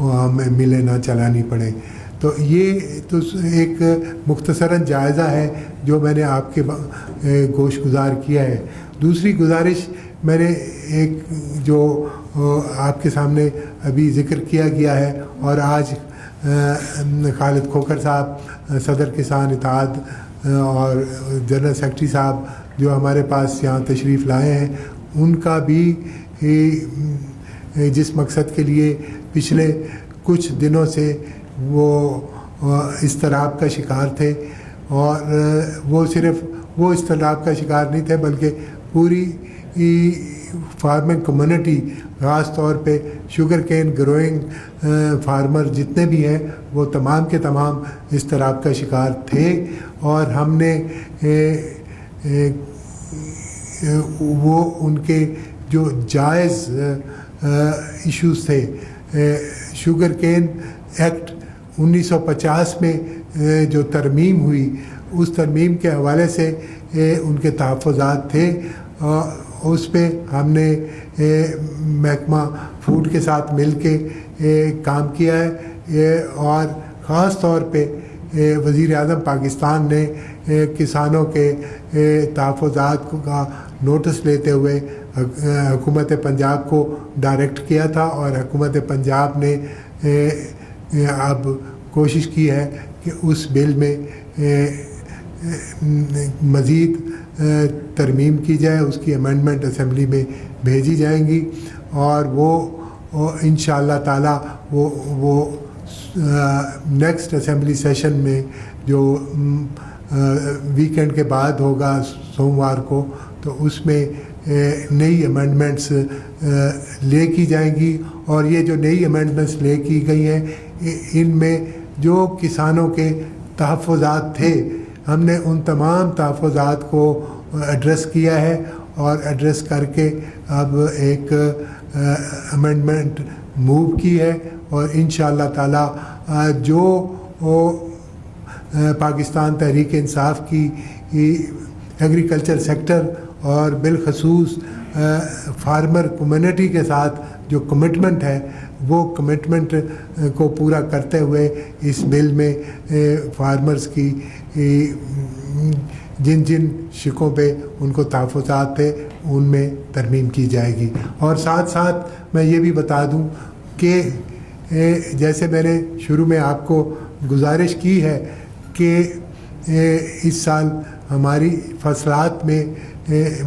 ہمیں ملے نہ چلانی پڑے. تو یہ تو ایک مختصراً جائزہ ہے جو میں نے آپ کے گوش گزار کیا ہے. دوسری گزارش میں نے ایک جو آپ کے سامنے ابھی ذکر کیا گیا ہے اور آج خالد کھوکھر صاحب صدر کسان اتحاد اور جنرل سیکرٹری صاحب جو ہمارے پاس یہاں تشریف لائے ہیں, ان کا بھی جس مقصد کے لیے پچھلے کچھ دنوں سے وہ اضطراب کا شکار تھے, اور وہ صرف وہ اضطراب کا شکار نہیں تھے بلکہ پوری فارمنگ کمیونٹی, خاص طور پہ شوگر کین گروئنگ فارمر جتنے بھی ہیں وہ تمام کے تمام اضطراب کا شکار تھے. اور ہم نے وہ ان کے جو جائز ایشوز تھے, شوگر کین ایکٹ 1950 میں جو ترمیم ہوئی, اس ترمیم کے حوالے سے ان کے تحفظات تھے. اس پہ ہم نے محکمہ فوڈ کے ساتھ مل کے کام کیا ہے, اور خاص طور پہ وزیر اعظم پاکستان نے کسانوں کے تحفظات کا نوٹس لیتے ہوئے حکومت پنجاب کو ڈائریکٹ کیا تھا, اور حکومت پنجاب نے اب کوشش کی ہے کہ اس بل میں مزید ترمیم کی جائے, اس کی امینڈمنٹ اسمبلی میں بھیجی جائیں گی, اور وہ انشاءاللہ تعالی وہ نیکسٹ اسمبلی سیشن میں جو ویکینڈ کے بعد ہوگا سوموار کو, تو اس میں نئی امینڈمنٹس لے کی جائیں گی. اور یہ جو نئی امینڈمنٹس لے کی گئی ہیں ان میں جو کسانوں کے تحفظات تھے, ہم نے ان تمام تحفظات کو ایڈریس کیا ہے, اور ایڈریس کر کے اب ایک امینڈمنٹ موو کی ہے, اور انشاءاللہ تعالی جو پاکستان تحریک انصاف کی ایگریکلچر سیکٹر اور بالخصوص فارمر کمیونٹی کے ساتھ جو کمٹمنٹ ہے, وہ کمٹمنٹ کو پورا کرتے ہوئے اس بل میں فارمرز کی جن جن شقوں پہ ان کو تحفظات تھے ان میں ترمیم کی جائے گی. اور ساتھ ساتھ میں یہ بھی بتا دوں کہ جیسے میں نے شروع میں آپ کو گزارش کی ہے کہ اس سال ہماری فصلات میں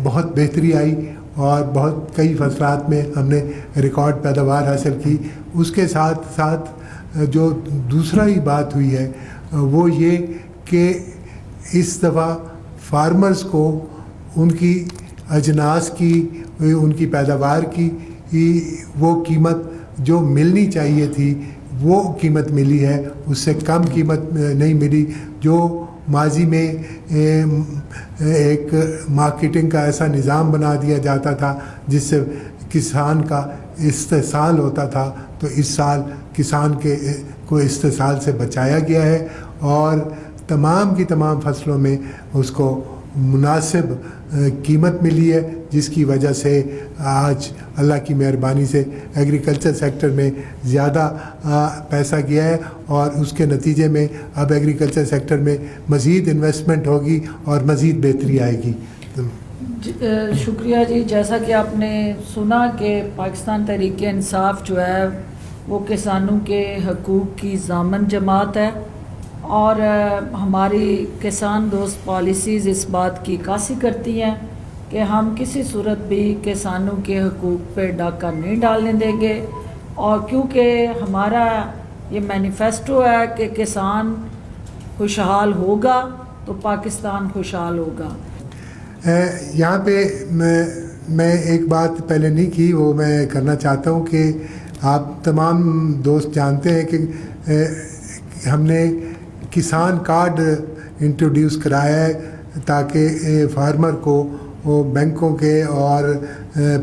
بہت بہتری آئی, اور بہت کئی فصلات میں ہم نے ریکارڈ پیداوار حاصل کی. اس کے ساتھ ساتھ جو دوسرا ہی بات ہوئی ہے وہ یہ کہ اس دفعہ فارمرز کو ان کی اجناس کی, ان کی پیداوار کی وہ قیمت جو ملنی چاہیے تھی وہ قیمت ملی ہے, اس سے کم قیمت نہیں ملی. جو ماضی میں ایک مارکیٹنگ کا ایسا نظام بنا دیا جاتا تھا جس سے کسان کا استحصال ہوتا تھا, تو اس سال کسان کو استحصال سے بچایا گیا ہے, اور تمام کی تمام فصلوں میں اس کو مناسب قیمت ملی ہے, جس کی وجہ سے آج اللہ کی مہربانی سے ایگریکلچر سیکٹر میں زیادہ پیسہ گیا ہے, اور اس کے نتیجے میں اب ایگریکلچر سیکٹر میں مزید انویسٹمنٹ ہوگی اور مزید بہتری آئے گی. شکریہ جی. جیسا کہ آپ نے سنا کہ پاکستان تحریک انصاف جو ہے وہ کسانوں کے حقوق کی ضامن جماعت ہے, اور ہماری کسان دوست پالیسیز اس بات کی عکاسی کرتی ہیں کہ ہم کسی صورت بھی کسانوں کے حقوق پہ ڈاکہ نہیں ڈالنے دیں گے, اور کیونکہ ہمارا یہ مینیفیسٹو ہے کہ کسان خوشحال ہوگا تو پاکستان خوشحال ہوگا. یہاں پہ میں ایک بات پہلے نہیں کی, وہ میں کرنا چاہتا ہوں کہ آپ تمام دوست جانتے ہیں کہ ہم نے کسان کارڈ انٹروڈیوس کرایا ہے تاکہ فارمر کو وہ بینکوں کے اور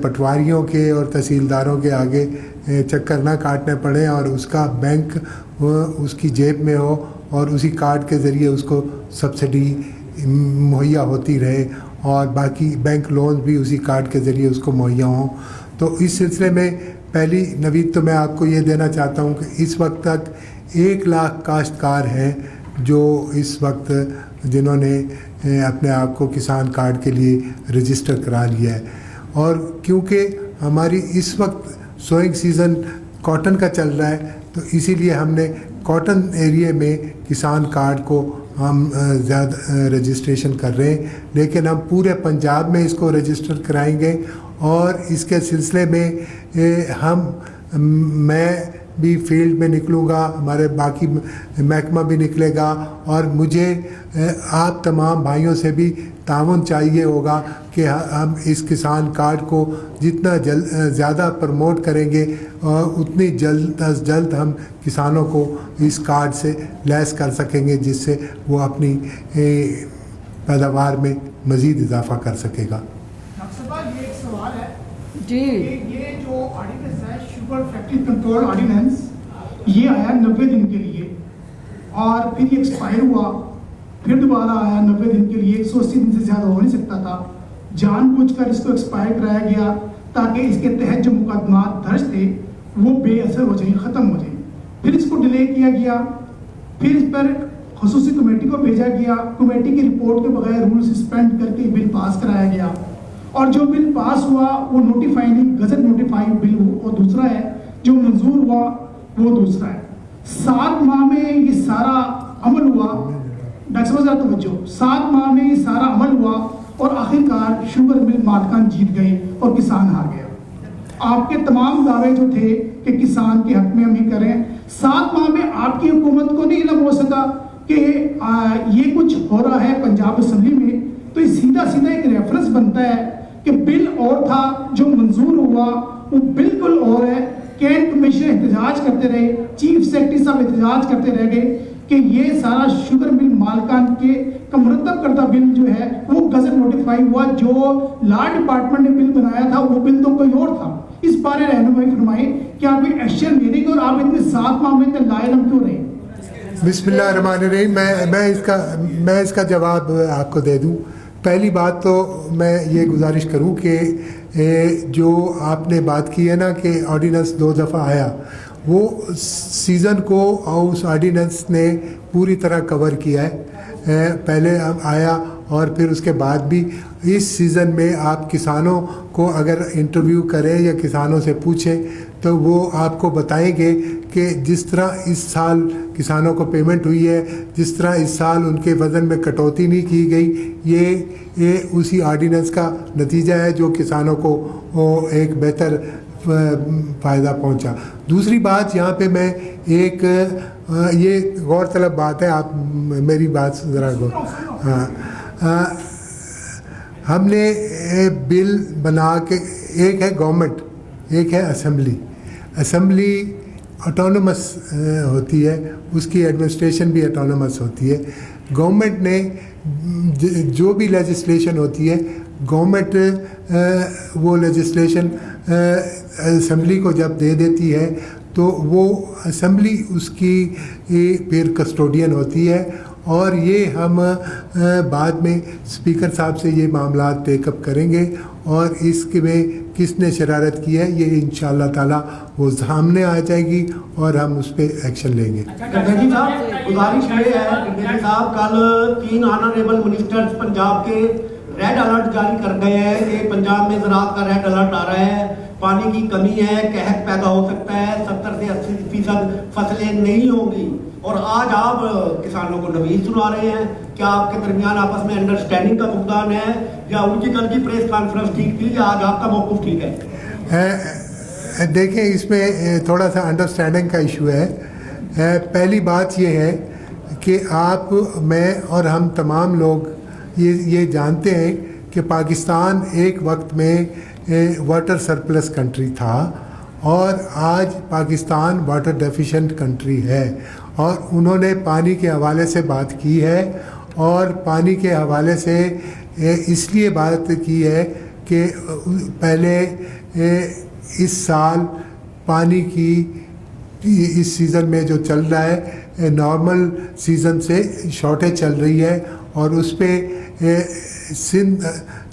پٹواریوں کے اور تحصیلداروں کے آگے چکر نہ کاٹنے پڑے, اور اس کا بینک اس کی جیب میں ہو, اور اسی کارڈ کے ذریعے اس کو سبسڈی مہیا ہوتی رہے, اور باقی بینک لون بھی اسی کارڈ کے ذریعے اس کو مہیا ہوں. تو اس سلسلے میں پہلی نوید تو میں آپ کو یہ دینا چاہتا ہوں کہ اس وقت تک 1 لاکھ کاشتکار ہیں جو اس وقت جنہوں نے اپنے آپ کو کسان کارڈ کے لیے رجسٹر کرا لیا ہے. اور کیونکہ ہماری اس وقت سوئنگ سیزن کاٹن کا چل رہا ہے تو اسی لیے ہم نے کاٹن ایریے میں کسان کارڈ کو ہم زیادہ رجسٹریشن کر رہے ہیں، لیکن ہم پورے پنجاب میں اس کو رجسٹر کرائیں گے. اور اس کے سلسلے میں میں بھی فیلڈ میں نکلوں گا، ہمارے باقی محکمہ بھی نکلے گا، اور مجھے آپ تمام بھائیوں سے بھی تعاون چاہیے ہوگا کہ ہم اس کسان کارڈ کو جتنا زیادہ پروموٹ کریں گے اتنی جلد از جلد ہم کسانوں کو اس کارڈ سے لیس کر سکیں گے، جس سے وہ اپنی پیداوار میں مزید اضافہ کر سکے گا. یہ ایک سوال ہے جی، یہ جو آرڈیننس ہے شوگر فیکٹری کنٹرول آرڈیننس، یہ آیا 90 دن کے لیے اور پھر یہ ایکسپائر ہوا، پھر دوبارہ آیا 90 دن کے لیے. 180 دن سے زیادہ ہو نہیں سکتا تھا. جان بوجھ کر اس کو ایکسپائر کرایا گیا تاکہ اس کے تحت جو مقدمات درج تھے وہ بے اثر ہو جائیں، ختم ہو جائیں. پھر اس کو ڈیلے کیا گیا، پھر اس پر خصوصی کمیٹی کو بھیجا گیا، کمیٹی کی رپورٹ کے بغیر رول سسپینڈ کر کے بل پاس کرایا گیا، اور جو بل پاس ہوا وہ نوٹیفائی نہیں، گزٹ نوٹیفائی بل وہ دوسرا ہے، جو منظور ہوا وہ دوسرا ہے. 7 ماہ میں یہ سارا عمل ہوا. ڈاکٹر صاحب ذرا توجہ، 7 ماہ میں یہ سارا عمل ہوا اور آخرکار شوگر مل مالکان جیت گئے اور کسان ہار گیا. آپ کے تمام دعوے جو تھے کہ کسان کے حق میں ہم ہی کریں، 7 ماہ میں آپ کی حکومت کو نہیں علم ہو سکا کہ یہ کچھ ہو رہا ہے پنجاب اسمبلی میں. تو یہ سیدھا ایک ریفرنس بنتا ہے کہ بل اور تھا، جو منظور ہوا وہ بالکل اور ہے. کینٹ کمیشن احتجاج کرتے رہے، چیف سیکرٹری صاحب احتجاج کرتے رہ گئے کہ یہ سارا شوگر مل مالکان کے کا مرتب کردہ بل جو ہے وہ گزٹ نوٹیفائی ہوا. جو لا ڈپارٹمنٹ نے بل بنایا تھا وہ بل تو کوئی اور تھا. اس بارے رہنمائی فرمائیں کہ آپ کوئی ایکشن لے گے اور آپ اتنے 7 ماہ میں لا علم کیوں رہے؟ بسم اللہ الرحمن الرحیم. میں اس کا جواب آپ کو دے دوں. پہلی بات تو میں یہ گزارش کروں کہ جو آپ نے بات کی ہے نا کہ آرڈیننس 2 دفعہ آیا، وہ سیزن کو اس آرڈیننس نے پوری طرح کور کیا ہے. پہلے آیا اور پھر اس کے بعد بھی اس سیزن میں آپ کسانوں کو اگر انٹرویو کریں یا کسانوں سے پوچھیں تو وہ آپ کو بتائیں گے کہ جس طرح اس سال کسانوں کو پیمنٹ ہوئی ہے، جس طرح اس سال ان کے وزن میں کٹوتی نہیں کی گئی، یہ اسی آرڈیننس کا نتیجہ ہے جو کسانوں کو ایک بہتر فائدہ پہنچا. دوسری بات یہاں پہ میں ایک یہ غور طلب بات ہے، آپ میری بات ذرا ہم نے بل بنا کے، ایک ہے گورنمنٹ، ایک ہے اسمبلی آٹونومس ہوتی ہے، اس کی ایڈمنسٹریشن بھی آٹونومس ہوتی ہے. گورنمنٹ نے جو بھی لیجسلیشن ہوتی ہے، گورنمنٹ وہ لیجسلیشن اسمبلی کو جب دے دیتی ہے تو وہ اسمبلی اس کی پھر کسٹوڈین ہوتی ہے. اور یہ ہم بعد میں اسپیکر صاحب سے یہ معاملات ٹیک اپ کریں گے، اور اس کے میں کس نے شرارت کی ہے یہ انشاءاللہ تعالیٰ وہ سامنے آ جائے گی اور ہم اس پہ ایکشن لیں گے. گڈھے صاحب گزارش یہ ہے، گڈھے صاحب کل 3 آنریبل منسٹرز پنجاب کے ریڈ الرٹ جاری کر گئے ہیں کہ پنجاب میں زراعت کا ریڈ الرٹ آ رہا ہے، پانی کی کمی ہے، قحط پیدا ہو سکتا ہے، 70 سے 80% فصلیں نہیں ہوں گی. اور آج آپ کسانوں کو نوید سنا رہے ہیں. کیا آپ کے درمیان آپس میں انڈرسٹینڈنگ کا فقدان ہے، یا ان کی کل کی پریس کانفرنس ٹھیک تھی، یا آج آپ کا موقف ٹھیک ہے؟ دیکھیں اس میں تھوڑا سا انڈرسٹینڈنگ کا ایشو ہے. پہلی بات یہ ہے کہ آپ، میں اور ہم تمام لوگ یہ جانتے ہیں کہ پاکستان ایک وقت میں واٹر سرپلس کنٹری تھا، اور آج پاکستان واٹر ڈیفیشنٹ کنٹری ہے. اور انہوں نے پانی کے حوالے سے بات کی ہے، اور پانی کے حوالے سے اس لیے بات کی ہے کہ پہلے اس سال پانی کی اس سیزن میں جو چل رہا ہے نارمل سیزن سے شارٹیج چل رہی ہے، اور اس پہ سندھ